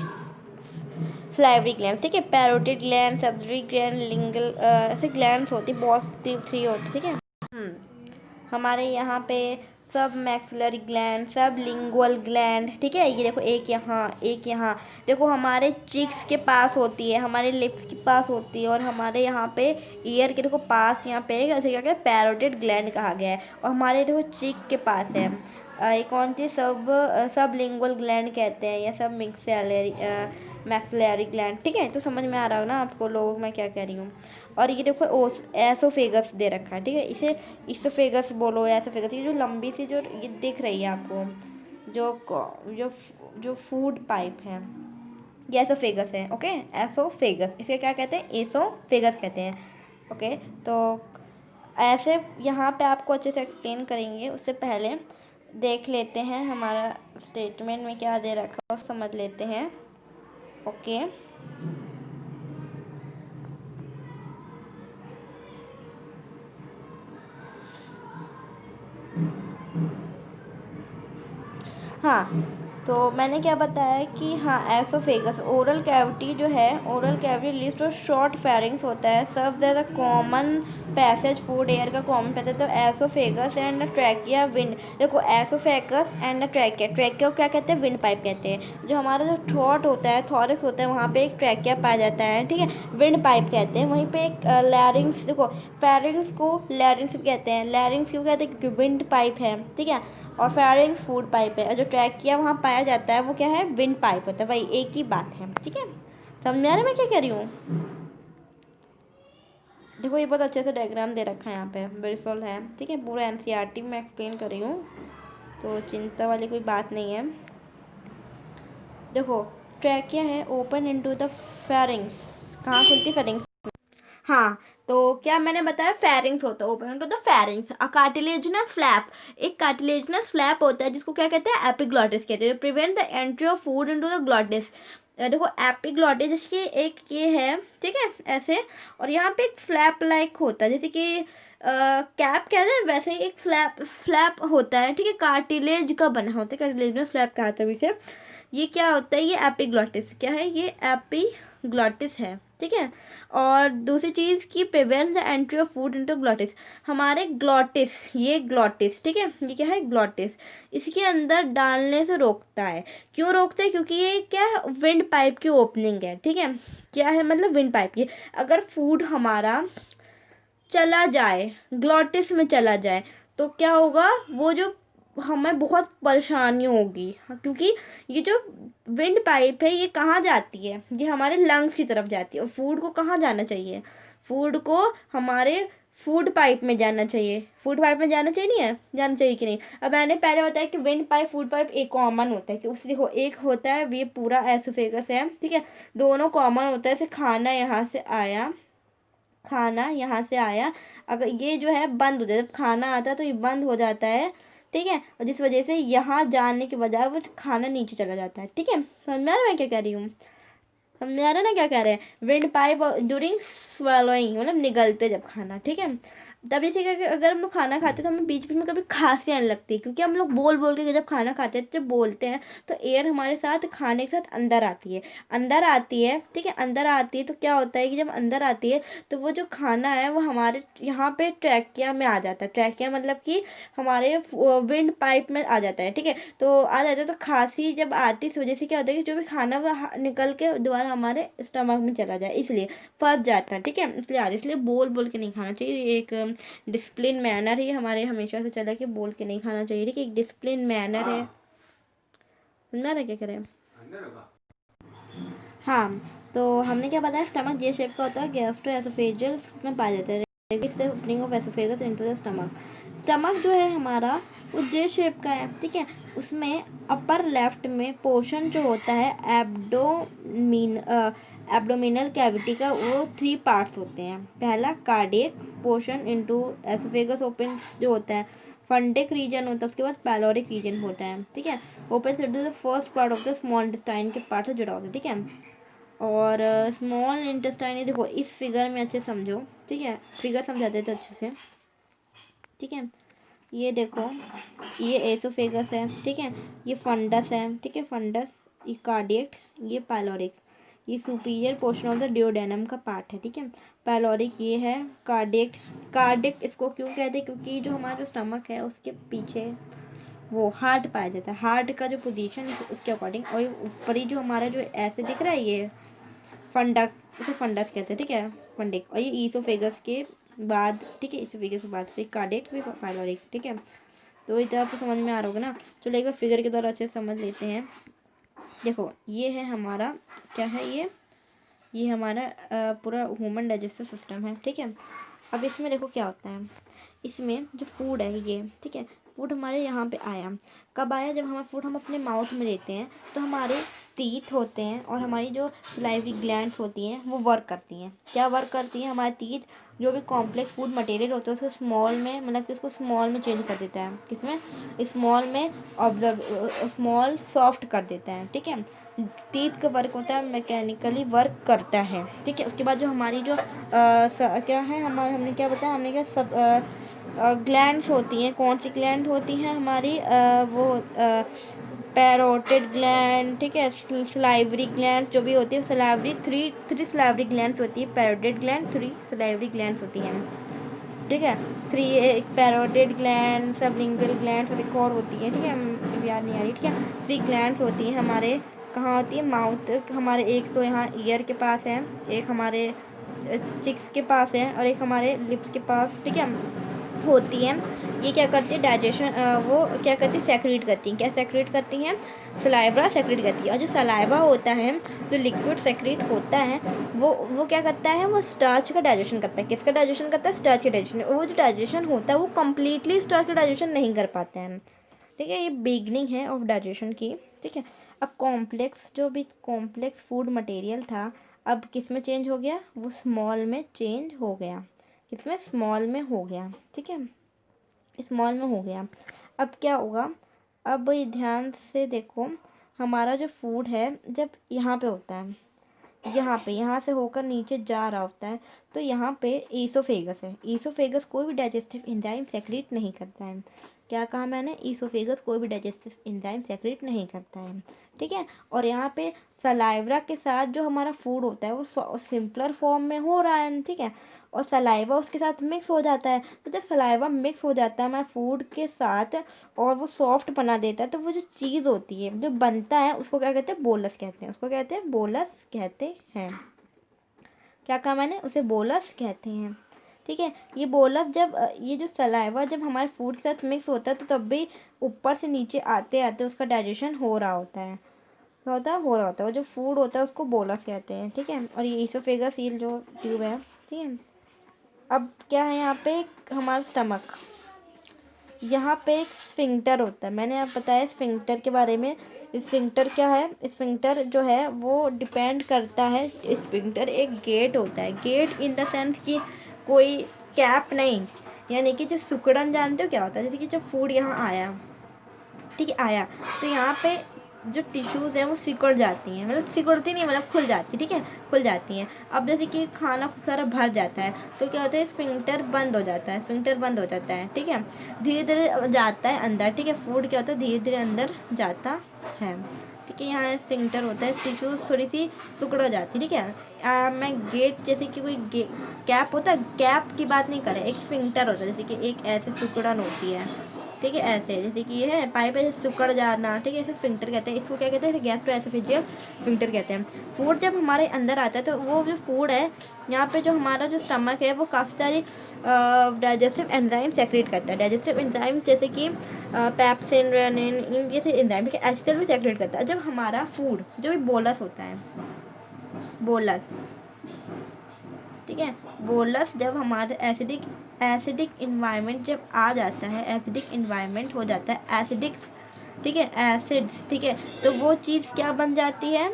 salivary glands, ठीक है, parotid gland, subsidiary gland, lingual, ऐसे ग्लैंड्स होती बहुत 3 होती, ठीक है। हमारे यहाँ पे सब मैक्सिलरी ग्लैंड, सब लिंगुअल ग्लैंड, ठीक है। ये देखो एक यहाँ देखो हमारे चिक्स के पास होती है, हमारे लिप्स के पास होती है, और हमारे यहाँ पे ईयर के देखो पास यहाँ पे ऐसे क्या कहते हैं पैरोटिड ग्लैंड कहा गया है, और हमारे देखो चिक के पास है ये कौन सी सब लिंगुअल ग्लैंड कहते हैं, या सब मैक्सिलरी ग्लैंड, ठीक है। तो समझ में आ रहा हो ना आपको लोग मैं क्या कह रही हूँ। और ये देखो एसोफेगस दे रखा है, ठीक है, इसे इसोफेगस बोलो या एसोफेगस, ये जो लंबी सी जो ये दिख रही है आपको, जो जो जो फूड पाइप है, ये एसोफेगस है, ओके। एसोफेगस, इसे क्या कहते हैं? एसोफेगस कहते हैं, ओके। तो ऐसे यहाँ पे आपको अच्छे से एक्सप्लेन करेंगे, उससे पहले देख लेते हैं हमारा स्टेटमेंट में क्या दे रखा है, समझ लेते हैं, ओके। हाँ, तो मैंने क्या बताया कि हाँ एसोफेगस ओरल कैविटी जो है, ओरल कैविटी लिस्ट और शॉर्ट फेरिंग्स होता है, serve as a common passage food air का कॉमन पैसेज। तो एसोफेगस एंड ट्रैकिया विंड, देखो एसोफेगस एंड ट्रैकिया को क्या कहते हैं? विंड पाइप कहते हैं। जो हमारा जो थ्रोट होता है, थॉरक्स होता है, वहाँ पे एक ट्रैकिया पाया जाता है, ठीक है, विंड पाइप कहते हैं। वहीं पे एक लैरिंग्स, देखो फेरिंग्स को लैरिंग्स कहते हैं, लैरिंग्स क्यों कहते हैं? क्योंकि विंड पाइप है, ठीक है, और फेरिंग्स फूड पाइप है, और जो ट्रैकिया वहाँ पाया जाता है वो क्या है? विंड पाइप होता है, वही एक ही बात है, ठीक है। समझ में आ रहा है मैं क्या कह रही हूँ? देखो ये बहुत अच्छे से डायग्राम दे रखा है यहाँ पे, ब्यूटीफुल है, ठीक है, पूरा एनसीईआरटी में एक्सप्लेन कर रही हूँ, तो चिंता वाली कोई बात नहीं है। देखो ट्रैकिया है ओपन इनटू द फेरिंग्स, कहाँ खुलती फेरिंग्स? हाँ, तो क्या मैंने बताया? फेरिंग्स होता है open to the pharynx, a cartilaginous flap, एक कार्टिलेजिनस फ्लैप होता है जिसको क्या कहते हैं? एपिग्लॉटिस कहते हैं, prevent the entry of food into the glottis. देखो एपिग्लॉटिस जिसकी एक ये है, ठीक है, ऐसे, और यहाँ पे एक फ्लैप लाइक होता है, जैसे कि कैप कहते हैं वैसे ही एक फ्लैप फ्लैप होता है, ठीक है, कार्टिलेज का बना होता है, कार्टिलेजिनस फ्लैप कहते हैं इसे। ये क्या होता है? ये एपिग्लॉटिस क्या है? ये एपिग्लॉटिस है, ठीक है। और दूसरी चीज़ की prevent the entry of food into glottis, हमारे ग्लॉटिस, ये ग्लॉटिस, ठीक है, ये क्या है? ग्लॉटिस, इसके अंदर डालने से रोकता है। क्यों रोकता है? क्योंकि ये क्या है? विंड पाइप की ओपनिंग है, ठीक है, क्या है मतलब? विंड पाइप की, अगर फूड हमारा चला जाए, ग्लॉटिस में चला जाए, तो क्या होगा? वो जो हमें बहुत परेशानी होगी, हाँ, क्योंकि ये जो विंड पाइप है ये कहाँ जाती है? ये हमारे लंग्स की तरफ जाती है, और फूड को कहाँ जाना चाहिए? फूड को हमारे फूड पाइप में जाना चाहिए, फूड पाइप में जाना चाहिए, नहीं है जाना चाहिए कि नहीं? अब मैंने पहले बताया कि विंड पाइप फूड पाइप एक कॉमन होता है, कि उससे देखो एक होता है ये पूरा एसोफेगस है, ठीक है, दोनों कॉमन होता है, जैसे खाना यहाँ से आया, खाना यहाँ से आया, अगर ये जो है बंद हो जाता है, जब खाना आता है तो ये बंद हो जाता है, ठीक है, और जिस वजह से यहाँ जाने के बजाय वो खाना नीचे चला जाता है, ठीक है। समझ में आ रहा है मैं क्या कह रही हूँ? समझ में आ रहा है ना क्या कह रहे हैं? विंड पाइप ड्यूरिंग swallowing, मतलब निगलते जब खाना, ठीक है, तब जैसे कि अगर हम लोग खाना खाते हैं तो हमें बीच बीच में कभी खांसी आने लगती है, क्योंकि हम लोग बोल बोल के जब खाना खाते हैं, जब बोलते हैं तो एयर हमारे साथ खाने के साथ अंदर आती है, अंदर आती है, ठीक है, अंदर आती है, तो क्या होता है कि जब अंदर आती है तो वो जो खाना है वो हमारे यहाँ पे ट्रैकिया में आ जाता है, ट्रैकिया मतलब कि हमारे विंड पाइप में आ जाता है, ठीक है, तो आ जाता है, तो खांसी जब आती है इस वजह से क्या होता है कि जो भी खाना वो निकल के दोबारा हमारे स्टमक में चला जाए, इसलिए फंस जाता है, ठीक है, इसलिए आज इसलिए बोल बोल के नहीं खाना चाहिए, एक डिसिप्लिन मैनर है हमारे, हमेशा से चला कि बोल के नहीं खाना चाहिए, ठीक है, एक डिसिप्लिन मैनर है, सुनना रहा क्या करें? हाँ, तो हमने क्या बताया? स्टमक जे शेप का होता है, गैस्ट्रोएसोफेजियल में पाया जाता है, opening of oesophagus into the stomach. Stomach जो है हमारा वो जे शेप का है, ठीक है, उसमें अपर लेफ्ट में पोर्शन जो होता है एब्डोमिनल कैविटी का, वो 3 पार्ट्स होते हैं। पहला cardiac portion into oesophagus open जो होता है, फंडिक रीजन होता है, उसके बाद पैलोरिक रीजन होता है, ठीक है, open into the first part of the small intestine के पार्ट से जुड़ा होता है, ठीक है। और स्मॉल इंटेस्टाइन, ये देखो इस फिगर में अच्छे समझो, ठीक है, फिगर समझा देते अच्छे से, ठीक है, ये देखो, ये एसोफेगस है, ठीक है, ये फंडस है, ठीक है, फंडस, ये कार्डियक, ये पायलोरिक, ये superior portion of the duodenum का पार्ट है, ठीक है। पायलोरिक ये है, कार्डियक, कार्डियक इसको क्यों कहते हैं, क्योंकि जो हमारा जो स्टमक है उसके पीछे वो हार्ट पाया जाता है, हार्ट का जो पोजीशन है उसके अकॉर्डिंग। और ऊपरी जो हमारा जो ऐसे दिख रहा है ये फंडक, उसे फंडस कहते हैं, ठीक है, फंडिक। और ये ईसोफेगस के बाद, ठीक है, ईसोफेगस के बाद फिर कार्डियक, फिर पायलोरिक, ठीक है। तो इतना आपको समझ में आ रहा होगा ना। चलो एक बार फिगर के द्वारा अच्छे से समझ लेते हैं। देखो ये है हमारा, क्या है ये हमारा पूरा ह्यूमन डाइजेस्टिव सिस्टम है, ठीक है। अब इसमें देखो क्या होता है, इसमें जो फूड है ये, ठीक है, फूड हमारे यहाँ पे आया, कब आया, जब हमारा फूड हम अपने माउथ में लेते हैं तो हमारे टीथ होते हैं और हमारी जो सलाइवरी ग्लैंड्स होती हैं वो वर्क करती हैं। क्या वर्क करती हैं, हमारे टीथ जो भी कॉम्प्लेक्स फूड मटेरियल होता है उसको स्मॉल में, मतलब कि उसको स्मॉल में चेंज कर देता है, किसमें, स्मॉल में, ऑब्जर्व स्मॉल सॉफ्ट कर देता है, ठीक है। टीथ का वर्क होता है मैकेनिकली वर्क करता है, ठीक है। उसके बाद जो हमारी जो क्या है हमारे, हमने क्या बताया, हमने क्या सब ग्लैंड्स होती हैं, कौन सी ग्लैंड होती हैं हमारी, वो पैरोटिड ग्लैंड, ठीक है, सलाइवरी ग्लैंड जो भी होती है, सलाइवरी थ्री सलाइवरी ग्लैंड्स होती है, पैरोटिड ग्लैंड, 3 सलाइवरी ग्लैंड्स होती हैं, ठीक है। 3, एक पैरोटिड ग्लैंड, सबलिंगुअल ग्लैंड और एक और होती है, ठीक है, याद नहीं आ रही, ठीक है। 3 ग्लैंड्स होती हैं हमारे, कहाँ होती है, माउथ हमारे, एक तो यहाँ ईयर के पास है, एक हमारे चिक्स के पास है और एक हमारे लिप्स के पास, ठीक है, होती है। ये क्या करती है, डाइजेशन, वो क्या करती है, सेक्रेट करती हैं, क्या सेक्रेट करती हैं, सलाइवा सेक्रेट करती है। और जो सलाइवा होता है, जो लिक्विड सेक्रेट होता है, वो क्या करता है, वो स्टार्च का डाइजेशन करता है, किसका डाइजेशन करता है, स्टार्च का डाइजेशन। और वो जो डाइजेशन होता है वो कम्प्लीटली स्टार्च का डाइजेशन नहीं कर पाते हैं, ठीक है। ये बिगनिंग है ऑफ डाइजेशन की, ठीक है। अब कॉम्प्लेक्स, जो भी कॉम्प्लेक्स फूड मटेरियल था, अब किस में चेंज हो गया, वो स्मॉल में चेंज हो गया, किसमें, स्मॉल में हो गया, ठीक है, स्मॉल में हो गया। अब क्या होगा, अब ये ध्यान से देखो, हमारा जो फूड है जब यहाँ पे होता है, यहाँ से होकर नीचे जा रहा होता है, तो यहाँ पे ईसोफेगस है, ईसोफेगस कोई भी डाइजेस्टिव एंजाइम सेक्रेट नहीं करता है। क्या कहा मैंने, ईसोफेगस कोई भी डाइजेस्टिव एंजाइम सेक्रेट नहीं करता है, ठीक है। और यहाँ पे सलाइवा के साथ जो हमारा फूड होता है वो सिंपलर फॉर्म में हो रहा है, ठीक है, और सलाइवा उसके साथ मिक्स हो जाता है। तो जब सलाइवा मिक्स हो जाता है हमारे फूड के साथ और वो सॉफ्ट बना देता है, तो वो जो चीज़ होती है जो बनता है उसको क्या कहते हैं, बोलस कहते हैं, उसको कहते हैं बोलस कहते हैं। क्या कहा मैंने, उसे बोलस कहते हैं, ठीक है। ये बोलस जब ये जो सलाइवा जब हमारे फूड के साथ मिक्स होता है तो तब भी ऊपर से नीचे आते आते उसका डाइजेशन हो रहा होता है, क्या होता है, हो रहा होता है। वो जो फूड होता है उसको बोलस कहते हैं, ठीक है। और ये ईसोफेगस ये जो ट्यूब है, ठीक है। अब क्या है यहाँ पे, हमारा स्टमक, यहाँ पे एक स्फिंक्टर होता है, मैंने आप बताया स्फिंक्टर के बारे में। स्फिंक्टर क्या है, स्फिंक्टर जो है वो डिपेंड करता है, स्फिंक्टर एक गेट होता है, गेट इन द सेंस कि कोई कैप नहीं, यानी कि जो सुकड़न जानते हो क्या होता है, जैसे कि जब फूड यहाँ आया, ठीक है, आया, तो यहाँ पे जो टिश्यूज़ हैं वो सिकुड़ जाती हैं, मतलब सिकुड़ती नहीं, मतलब खुल जाती, ठीक है, खुल जाती हैं। अब जैसे कि खाना खूब सारा भर जाता है तो क्या होता है, स्फिंक्टर बंद हो जाता है, स्फिंक्टर बंद हो जाता है, ठीक है, धीरे धीरे जाता है अंदर, ठीक है, फूड क्या होता है, धीरे धीरे अंदर जाता है, ठीक है। यहाँ स्फिंक्टर होता है, टिश्यूज़ थोड़ी सी सिकुड़ हो जाती है, ठीक है। मैं गेट, जैसे कि कोई कैप होता है, कैप की बात नहीं कर रहे, एक स्फिंक्टर होता है, जैसे कि एक ऐसे सिकुड़न होती है, ठीक है, ऐसे जैसे कि ये है पाइप ऐसे सिकुड़ जाना, ठीक है, इसे स्फिंक्टर कहते हैं। इसको क्या कहते हैं, गैस्ट्रोएसोफेजियल स्फिंक्टर कहते हैं। फूड जब हमारे अंदर आता है तो वो जो फूड है, यहाँ पे जो हमारा जो स्टमक है वो काफ़ी सारी डाइजेस्टिव एंजाइम सेक्रेट करता है, डाइजेस्टिव एंजाइम जैसे कि पैप्सिन, रेनिन, इन जैसे एंजाइम के एसिड भी सेक्रेट करता है। जब हमारा फूड जो भी बोलस होता है, बोलस, ठीक है, बोलस जब हमारे एसिडिक इन्वायरमेंट जब आ जाता है, एसिडिक इन्वायरमेंट हो जाता है, एसिडिक, ठीक है, एसिड्स, ठीक है, तो वो चीज़ क्या बन जाती है,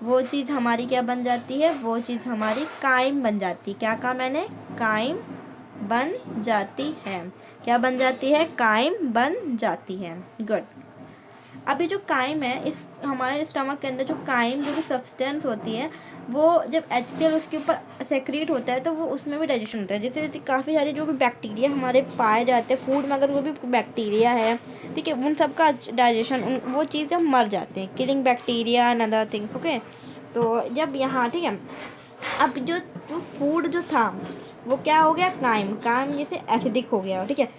वो चीज़ हमारी क्या बन जाती है, वो चीज़ हमारी काइम बन जाती है। क्या कहा मैंने, काइम बन जाती है, क्या बन जाती है, काइम बन जाती है, गुड। अभी जो काइम है, इस हमारे स्टमक के अंदर जो काइम जो भी सब्सटेंस होती है, वो जब HCl उसके ऊपर सेक्रेट होता है तो वो उसमें भी डाइजेशन होता है। जैसे जैसे काफ़ी सारे जो भी बैक्टीरिया हमारे पाए जाते हैं फूड में, अगर वो भी बैक्टीरिया है, ठीक है, उन सब का डाइजेशन, वो चीज़ें मर जाते हैं, killing bacteria and other things. Okay, तो जब यहाँ, ठीक है, अब जो जो फूड जो था वो क्या हो गया, काइम, काइम जैसे एसिडिक हो गया, ठीक है।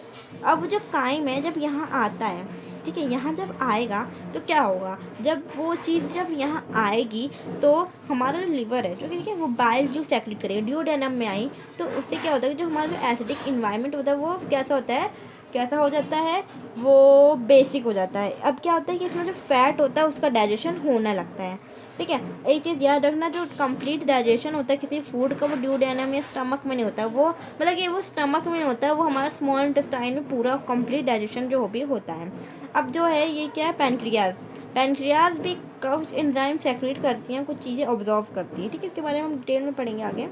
अब जो काइम है जब यहाँ आता है, ठीक है, यहाँ जब आएगा तो क्या होगा, जब वो चीज़ जब यहाँ आएगी तो हमारा जो लिवर है, जो कि ठीक है, वो बाइल जो सेक्रेट करेगा, ड्यूडेनम में आई तो उससे क्या होता है कि जो हमारा जो एसिडिक इन्वायरमेंट होता है वो कैसा होता है, कैसा हो जाता है, वो बेसिक हो जाता है। अब क्या होता है कि इसमें जो फैट होता है उसका डाइजेशन होने लगता है, ठीक है। एक चीज़ याद रखना, जो कंप्लीट डाइजेशन होता है किसी फूड का वो ड्यूडेनम या स्टमक में नहीं होता, वो मतलब कि वो स्टमक में नहीं होता है, वो हमारा स्मॉल इंटेस्टाइन में पूरा कंप्लीट डाइजेशन जो भी होता है। अब जो है ये क्या है, पैनक्रियाज, पैनक्रियाज भी कुछ एंजाइम सेक्रेट करती हैं, कुछ चीज़ें ऑब्जॉर्व करती हैं, ठीक है। इसके बारे में हम डिटेल में पढ़ेंगे आगे।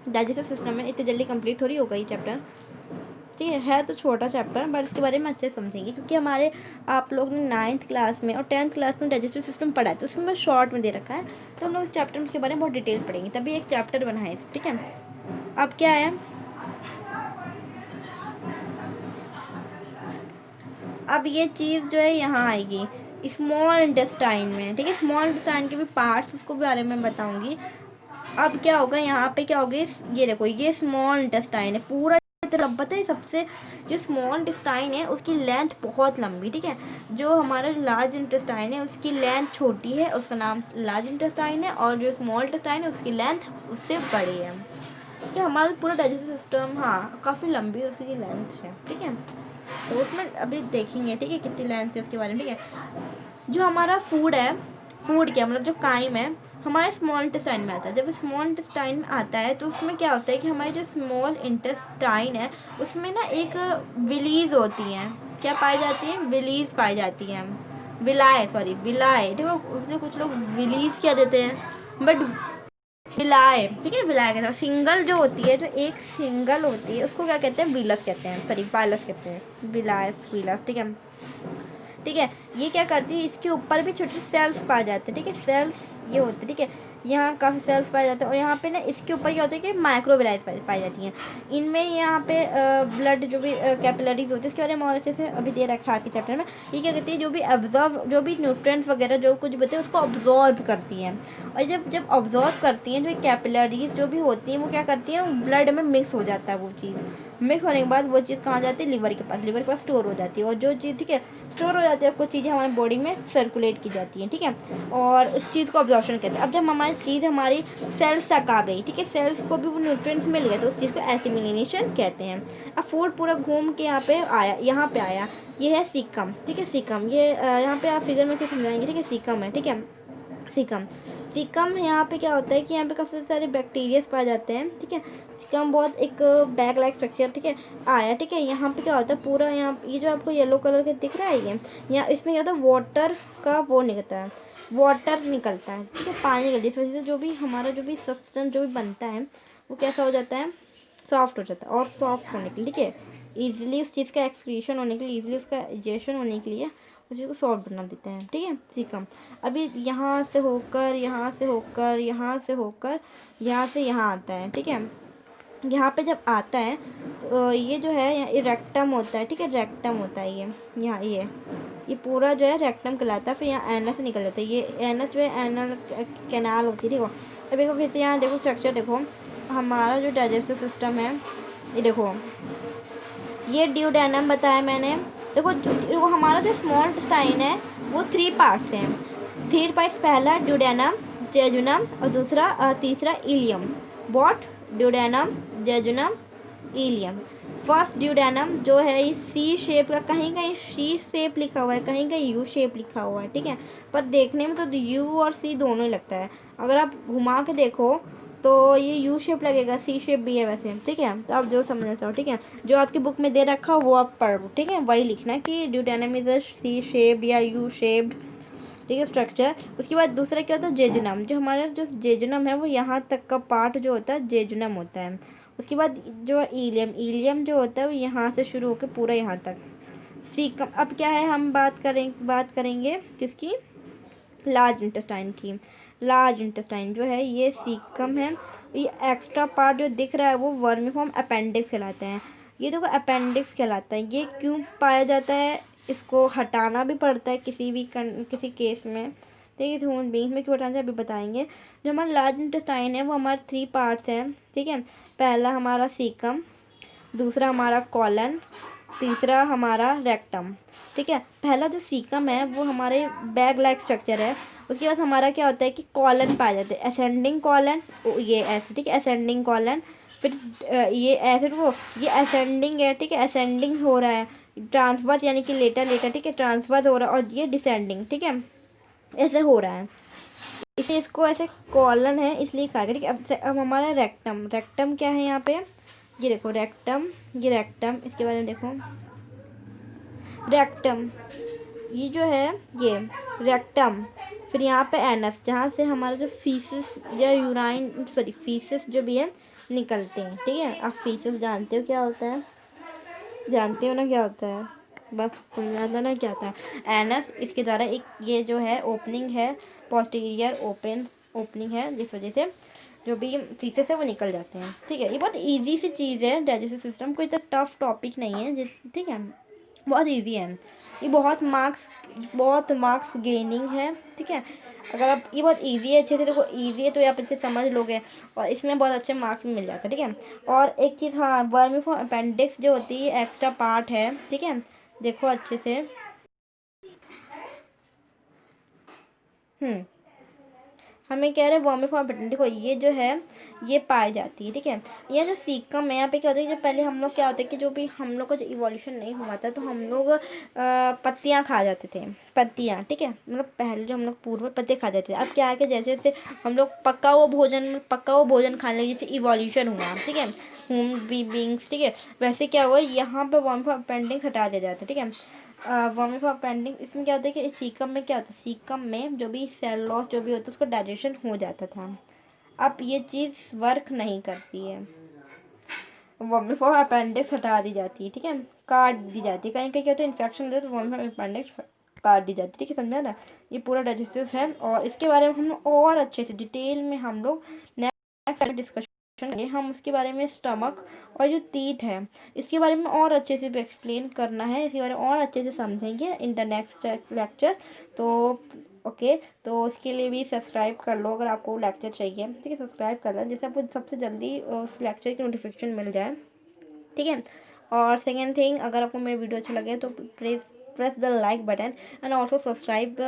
डाइजेस्टिव सिस्टम में इतनी जल्दी कंप्लीट थोड़ी होगा ये चैप्टर, ठीक है तो छोटा चैप्टर, बट इसके बारे में अच्छे से समझेंगे, क्योंकि हमारे आप लोग ने 9th क्लास में और 10th क्लास में डाइजेस्टिव सिस्टम पढ़ा है, तो उसमें बस शॉर्ट में दे रखा है, तो हम लोग इस चैप्टर के बारे में बहुत डिटेल पढ़ेंगे, तभी एक चैप्टर बना है, ठीक है। अब क्या है, अब ये चीज़ जो है यहाँ आएगी स्मॉल इंटेस्टाइन में, ठीक है। स्मॉल इंटेस्टाइन के भी पार्ट्स, उसको भी बारे में बताऊंगी। अब क्या होगा यहाँ पे, क्या होगा, ये देखो, ये स्मॉल इंटेस्टाइन है पूरा, तरफ पता है सबसे, जो स्मॉल इंटेस्टाइन है उसकी लेंथ बहुत लंबी, ठीक है। जो हमारा लार्ज इंटेस्टाइन है उसकी लेंथ छोटी है, उसका नाम लार्ज इंटेस्टाइन है, और जो स्मॉल इंटेस्टाइन है उसकी लेंथ उससे बड़ी है। कि हमारा पूरा डाइजेस्टिव सिस्टम, हाँ, काफ़ी लंबी उसकी लेंथ है, ठीक है। तो उसमें अभी देखेंगे, ठीक है, कितनी लेंथ है उसके बारे में, ठीक है। जो हमारा फूड है, फूड क्या मतलब जो काइम है हमारे स्मॉल इंटेस्टाइन में आता है। जब स्मॉल इंटेस्टाइन में आता है तो उसमें क्या होता है कि हमारी जो स्मॉल इंटेस्टाइन है उसमें ना एक विलीज होती हैं, क्या पाई जाती है, विलीज पाई जाती हैं, विलाय, सॉरी विलाय, ठीक है, उससे कुछ लोग विलीज क्या देते हैं, बट विलाय, ठीक है, विलाय कहते हैं। सिंगल जो होती है, जो एक सिंगल होती है उसको क्या कहते हैं, विलस कहते हैं, सॉरी पाइलस कहते हैं, विलायस, विलस, ठीक है, ठीक है। ये क्या करती है, इसके ऊपर भी छोटे सेल्स पाए जाते हैं, ठीक है, सेल्स ये होते हैं, ठीक है, यहाँ काफ़ी सेल्स पाए जाते हैं, और यहाँ पे ना इसके ऊपर क्या होता है कि माइक्रोविलाइज पाई जाती हैं। इनमें यहाँ पे ब्लड जो भी कैपिलरीज होती है, इसके बारे में और अच्छे से अभी दे रखा है आपके चैप्टर में। ये क्या करती है, जो भी ऑब्जॉर्व, जो भी न्यूट्रिएंट्स वगैरह जो कुछ होते हैं उसको ऑब्जॉर्व करती हैं, और जब जब ऑब्जॉर्व करती हैं, जो कैपिलरीज जो भी होती हैं वो क्या करती हैं, ब्लड में मिक्स हो जाता है, वो चीज़ मिक्स होने के बाद वो चीज़ कहाँ जाती है, लिवर के पास, लिवर के पास स्टोर हो जाती है, और जो चीज़, ठीक है, स्टोर हो जाती है, कुछ चीज़ें हमारी बॉडी में सर्कुलेट की जाती हैं, ठीक है, और इस चीज़ को ऑब्जॉर्प्शन कहते हैं। अब जब हमारी चीज़ हमारी सेल्स तक आ गई, ठीक है, सेल्स को भी वो न्यूट्रिएंट्स मिल गए, तो उस चीज़ को एसिमिलेशन कहते हैं। अब फूड पूरा घूम के यहाँ पे आया, यहाँ पे आया, ये है सीकम, ठीक है, सीकम, ये यहाँ पे आप फिगर में क्या समझाएंगे, ठीक है, सीकम है, ठीक है, सीकम, सीकम यहाँ पे क्या होता है कि यहाँ पे काफ़ी सारे बैक्टीरियाज पाए जाते हैं, ठीक है। सीकम बहुत एक बैग लाइक स्ट्रक्चर, ठीक है, आया, ठीक है। यहाँ पे क्या होता है पूरा, यहाँ ये जो आपको येलो कलर का दिख रहा है ये, यहाँ इसमें क्या होता है, वाटर का वो निकलता है, वाटर निकलता है, ठीक है, पानी निकलता है, इस वजह से जो भी हमारा जो भी सब्सटेंस जो भी बनता है वो कैसा हो जाता है, सॉफ्ट हो जाता है, और सॉफ्ट होने के लिए, ठीक है, ईजिली उस चीज़ का एक्सक्रीशन होने के लिए, ईजिली उसका इजेशन होने के लिए उस चीज़ को सॉफ्ट बना देते हैं, ठीक है, सीकम। अभी यहाँ से होकर, यहाँ से होकर, यहाँ से होकर, यहाँ से यहाँ आता है, ठीक है। यहाँ पे जब आता है तो ये जो है यहाँ रेक्टम होता है, ठीक है, रेक्टम होता है ये, यहाँ ये पूरा जो है रेक्टम कहलाता है। फिर यहाँ एनस निकल जाता है, ये एनस जो है एनल कैनाल होती है, देखो। अब देखो फिर से यहाँ देखो स्ट्रक्चर, देखो हमारा जो डाइजेस्टिव सिस्टम है, ये देखो, ये ड्यूडेनम बताया मैंने, देखो हमारा जो स्मॉल इंटेस्टाइन है वो 3 पार्ट्स हैं, 3 पार्ट्स, पहला ड्यूडेनम, जेजुनम, और दूसरा तीसरा ileum. What, duodenum, jejunum, ileum. First duodenum जो है ये सी शेप का, कहीं कहीं सी शेप लिखा हुआ है, कहीं कहीं यू शेप लिखा हुआ है, ठीक है, पर देखने में तो यू और सी दोनों ही लगता है। अगर आप घुमा के देखो तो ये यू शेप लगेगा, सी शेप भी है वैसे, ठीक है। तो आप जो समझना चाहो, ठीक है, जो आपकी बुक में दे रखा हो वो आप पढ़ो, ठीक है, वही लिखना है कि duodenum is a C shape या यू शेप्ड, ठीक है, स्ट्रक्चर। उसके बाद दूसरा क्या होता है, जेजुनम, जो हमारा जो जेजुनम है वो यहाँ तक का पार्ट जो होता है जेजुनम होता है। उसके बाद जो इलियम, इलियम जो होता है वो यहाँ से शुरू होकर पूरा यहाँ तक। सीकम। अब क्या है, हम बात करेंगे किसकी, लार्ज इंटेस्टाइन की। लार्ज इंटेस्टाइन जो है ये सीकम है। ये एक्स्ट्रा पार्ट जो दिख रहा है वो वर्मीफॉर्म अपेंडिक्स कहलाते हैं। ये देखो अपेंडिक्स कहलाता है। ये क्यों पाया जाता है, इसको हटाना भी पड़ता है किसी केस में, ठीक है, ह्यूमन बींग्स में क्यों हटाना है अभी बताएंगे। जो हमारा लार्ज इंटेस्टाइन है वो हमारे 3 पार्ट्स हैं, ठीक है। पहला हमारा सीकम, दूसरा हमारा कॉलन, तीसरा हमारा रेक्टम, ठीक है। पहला जो सीकम है वो हमारे बैग लाइक स्ट्रक्चर है। उसके बाद हमारा क्या होता है कि कॉलन पाए जाते हैं, असेंडिंग कॉलन, ये ऐसे, ठीक है, असेंडिंग कॉलन। फिर ये ऐसे वो ये असेंडिंग है, ठीक है, असेंडिंग हो रहा है, ट्रांसफर यानी कि लेटर लेटर, ठीक है, ट्रांसफर हो रहा है, और ये डिसेंडिंग, ठीक है, ऐसे हो रहा है। इसे इसको ऐसे कॉलन है इसलिए कहा गया, ठीक है। अब हमारा रेक्टम, रेक्टम क्या है यहाँ पे, ये देखो रेक्टम, ये रेक्टम, इसके बारे में देखो रेक्टम, ये जो है ये रेक्टम। फिर यहाँ पे एनस, जहाँ से हमारा जो फीसिस या यूराइन सॉरी फीसिस जो भी है निकलते हैं, ठीक है। आप फीसिस जानते हो क्या होता है, जानते हो ना क्या होता है, बस कोई जानता ना क्या होता है। एनस, इसके द्वारा एक ये जो है ओपनिंग है, पोस्टीरियर ओपनिंग है, जिस वजह से जो भी फीसेस है वो निकल जाते हैं, ठीक है। ये बहुत इजी सी चीज़ है, डाइजेस्टिव सिस्टम कोई इतना टफ टॉपिक नहीं है, ठीक है, बहुत इजी है। ये बहुत मार्क्स गेनिंग है, ठीक है। अगर आप, ये बहुत इजी है, अच्छे से देखो, इजी है तो आप अच्छे समझ लोगे और इसमें बहुत अच्छे मार्क्स भी मिल जाते हैं, ठीक है। और एक चीज़, हाँ, वर्मीफॉर्म अपेंडिक्स जो होती है एक्स्ट्रा पार्ट है, ठीक है, देखो अच्छे से। हम्म हमें कह रहे हैं वर्मीफॉर्म अपेंडिक्स, देखो ये जो है ये पाई जाती है, ठीक है। ये जो सीकम है यहाँ पे क्या होता है, जब पहले हम लोग क्या होता है कि जो भी हम लोग का जो इवोल्यूशन नहीं हुआ था तो हम लोग पत्तियाँ खा जाते थे, पत्तियाँ, ठीक है, मतलब पहले जो हम लोग पूर्व पत्ते खा जाते थे। अब क्या है कि जैसे जैसे हम लोग पका हुआ भोजन खाने लगे, जैसे इवोल्यूशन हुआ, ठीक है, बींग्स, ठीक है, वैसे क्या हुआ, यहाँ पर वर्मीफॉर्म अपेंडिक्स हटा दिया जाता है, ठीक है। वर्मीफॉर्म अपेंडिक्स, इसमें क्या होता है कि सीकम में क्या होता है, सीकम में जो भी सेल लॉस जो भी होता है उसका डाइजेशन हो जाता था। अब ये चीज़ वर्क नहीं करती है, वर्मीफॉर्म अपेंडिक्स हटा दी जाती है, ठीक है, काट दी जाती है। कहीं कहीं क्या होता है इन्फेक्शन होता है तो वर्मीफॉर्म अपेंडिक्स काट दी जाती है, ठीक है, समझा ना। ये पूरा डाइजेस्टिव है और इसके बारे में हम लोग और अच्छे से डिटेल में हम लोग नेक्स्ट डिस्कशन करेंगे। हम उसके बारे में स्टमक और जो टीथ है इसके बारे में और अच्छे से एक्सप्लेन करना है, इसके बारे में और अच्छे से समझेंगे इन द नेक्स्ट लेक्चर। तो ओके, तो उसके लिए भी सब्सक्राइब कर लो अगर आपको लेक्चर चाहिए, ठीक है, सब्सक्राइब कर लो जिससे आपको सबसे जल्दी उस लेक्चर की नोटिफिकेशन मिल जाए, ठीक है। और सेकेंड थिंग, अगर आपको मेरे वीडियो अच्छे लगे तो please press the like button and also subscribe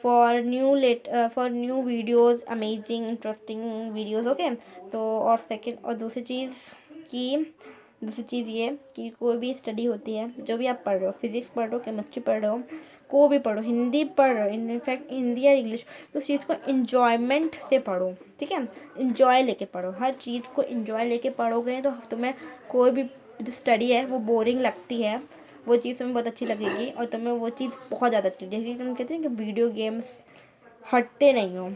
for new videos, amazing interesting videos, okay। तो और सेकंड और दूसरी चीज़ ये कि कोई भी स्टडी होती है, जो भी आप पढ़ रहे हो, फिजिक्स पढ़ रहे हो, केमिस्ट्री पढ़ रहे हो, को भी पढ़ो, हिंदी पढ़ रहे हो, इनफैक्ट हिंदी या इंग्लिश, तो उस चीज़ को इन्जॉयमेंट से पढ़ो, ठीक है, इन्जॉय लेके पढ़ो, हर चीज़ को इन्जॉय लेके पढ़ोगे तो तुम्हें कोई भी जो स्टडी है वो बोरिंग लगती है, वो चीज़ तुम्हें बहुत अच्छी लगेगी और तुम्हें वो चीज़ बहुत ज़्यादा अच्छी लगेगी। जैसे तुम कहते हैं कि वीडियो गेम्स हटते नहीं हो,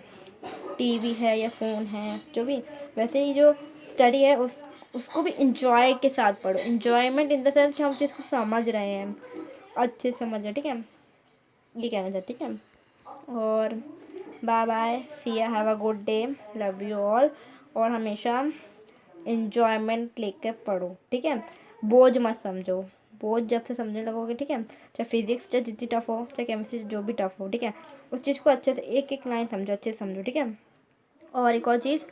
टीवी है या फ़ोन है जो भी, वैसे ही जो स्टडी है उसको भी इंजॉय के साथ पढ़ो, इंजॉयमेंट इन द सेंस कि हम चीज़ को समझ रहे हैं, अच्छे से समझ रहे हैं, ठीक है, ये कहना चाहते, ठीक है। और bye bye, see you, have a good day, love you all. और हमेशा इंजॉयमेंट लेकर पढ़ो, ठीक है, बोझ मत समझो, बोझ जब से समझने लगोगे, ठीक है, चाहे फिजिक्स चाहे जितनी टफ हो, चाहे केमिस्ट्री जो भी टफ हो, ठीक है, उस चीज़ को अच्छे से एक एक लाइन समझो, अच्छे से समझो, ठीक है। और एक और चीज़,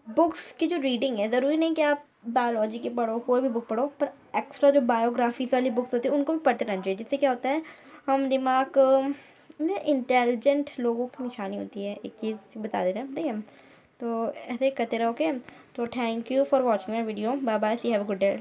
बुक्स की जो रीडिंग है, ज़रूरी नहीं कि आप बायोलॉजी की पढ़ो, कोई भी बुक पढ़ो, पर एक्स्ट्रा जो बायोग्राफीज वाली बुक्स होती है उनको भी पढ़ते रहना चाहिए, जिससे क्या होता है हम दिमाग में इंटेलिजेंट लोगों की निशानी होती है, एक चीज़ बता दे रहे हैं, ठीक है। तो ऐसे ही करते रहोगे। तो thank you for watching my video, bye bye, see have a good day.